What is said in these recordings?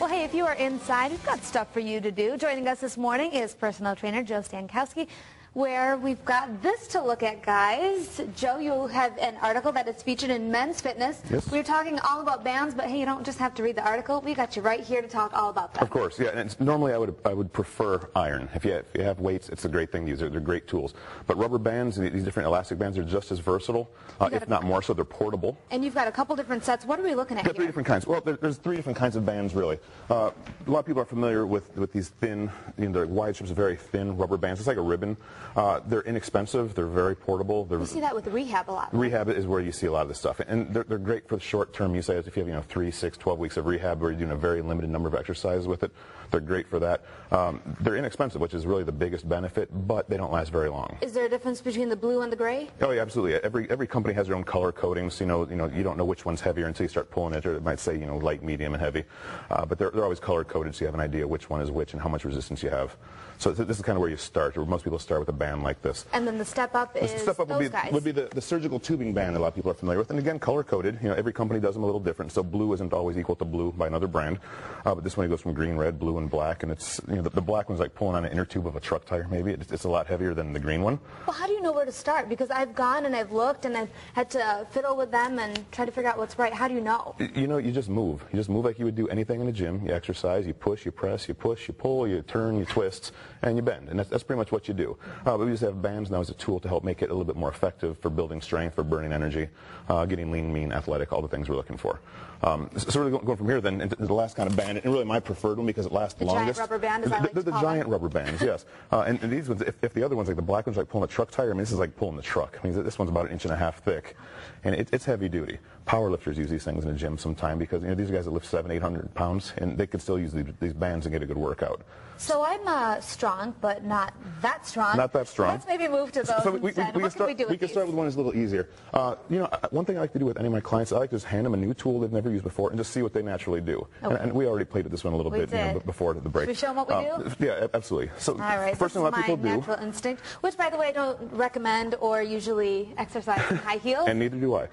Well, hey, if you are inside, we've got stuff for you to do. Joining us this morning is personal trainer Joe Stankowski, where we've got this to look at, guys. Joe, you have an article that is featured in Men's Fitness. Yes. We're talking all about bands, but hey, you don't just have to read the article. We got you right here to talk all about that. Of course, yeah. And normally I would prefer iron. If you have weights, it's a great thing to use. They're great tools. But rubber bands, these different elastic bands, are just as versatile, if not more so. They're portable. And you've got a couple different sets. What are we looking at here? Three different kinds. Well, there's three different kinds of bands, really. A lot of people are familiar with these thin, the wide strips of very thin rubber bands. It's like a ribbon. They're inexpensive. They're very portable. You see that with rehab a lot. Rehab is where you see a lot of this stuff. And they're great for the short-term use. If you have 3, 6, 12 weeks of rehab where you're doing a very limited number of exercises with it, they're great for that. They're inexpensive, which is really the biggest benefit, but they don't last very long. Is there a difference between the blue and the gray? Oh, yeah, absolutely. Every company has their own color codings. You don't know which one's heavier until you start pulling it, or it might say light, medium, and heavy. But they're always color coded, so you have an idea which one is which and how much resistance you have. So this is kind of where you start, or most people start with a band like this. And then the step up is the step up would be the surgical tubing band that a lot of people are familiar with. And again, color coded. Every company does them a little different. So blue isn't always equal to blue by another brand. But this one goes from green, red, blue, and black. And it's the black one's like pulling on an inner tube of a truck tire. Maybe it's a lot heavier than the green one. Well, how do you know where to start? Because I've gone and I've looked and I've had to fiddle with them and try to figure out what's right. How do you know? You just move. You just move like you would do anything in the gym. You exercise, you push, you press, you push, you pull, you turn, you twist, and you bend. And that's pretty much what you do. But we just have bands now as a tool to help make it a little bit more effective for building strength, for burning energy, getting lean, mean, athletic, all the things we're looking for. So really going from here then into the last kind of band, and really my preferred one because it lasts the longest. The giant rubber band, as I like to the call giant them. rubber bands, yes. And these ones, if the other one's like the black one's like pulling a truck tire, I mean this is like pulling the truck. I mean this one's about 1.5 inches thick, and it's heavy duty. Powerlifters use these things in the gym sometime because these guys that lift 700-800 pounds, and they could still use these bands and get a good workout. So I'm strong, but not that strong. Not that strong. Let's maybe move to those instead. What can we do with We can start with one that's a little easier. One thing I like to do with any of my clients, I like to just hand them a new tool they've never used before and just see what they naturally do. Okay. And we already played with this one a little bit before the break. Should we show them what we do? Yeah, absolutely. So all right, first thing a lot of people do. Natural instinct, which by the way I don't recommend or usually exercise in high heels. And neither do I.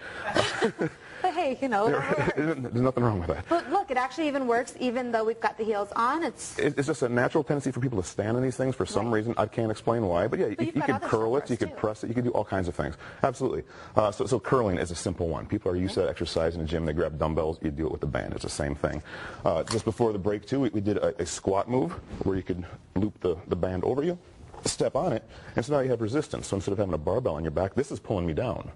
But hey, there's nothing wrong with that. But look, it actually even works even though we've got the heels on. It's just a natural tendency for people to stand on these things for some reason. I can't explain why, but yeah, you could curl it, you could press it, you could do all kinds of things. Absolutely. So curling is a simple one. People are used to that exercise in the gym. They grab dumbbells, you do it with the band. It's the same thing. Just before the break too, we did a squat move where you could loop the band over you, step on it, and so now you have resistance. So instead of having a barbell on your back, this is pulling me down.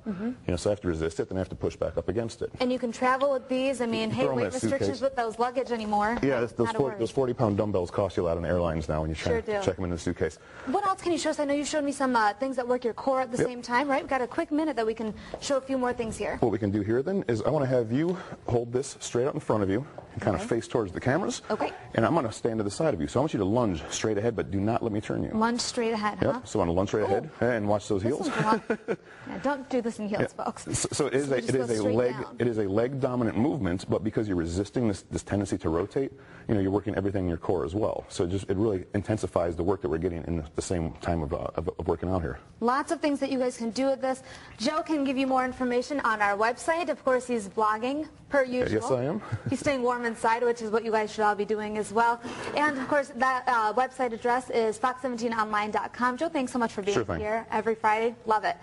So I have to resist it, then I have to push back up against it. And you can travel with these. I mean, hey, weight restrictions with those luggage anymore. Yeah, those 40-pound dumbbells cost you a lot on airlines now when you try to check them in the suitcase. What else can you show us? I know you showed me some things that work your core at the same time, right? We've got a quick minute that we can show a few more things here. What we can do here then is I want to have you hold this straight out in front of you and kind of face towards the cameras. Okay. And I'm going to stand to the side of you. So I want you to lunge straight ahead, but do not let me turn you. Lunge straight ahead, huh? So I want to lunge straight ahead and watch those heels. Don't do this in heels, folks. So it is a leg dominant movement, but because you're resisting this tendency to rotate, you're working everything in your core as well. So it really intensifies the work that we're getting in the same time of working out here. Lots of things that you guys can do with this. Joe can give you more information on our website. Of course, he's blogging per usual. Yes, I am. He's staying warm inside, which is what you guys should all be doing as well. And of course, that website address is fox17online.com. Joe, thanks so much for being here every Friday. Love it.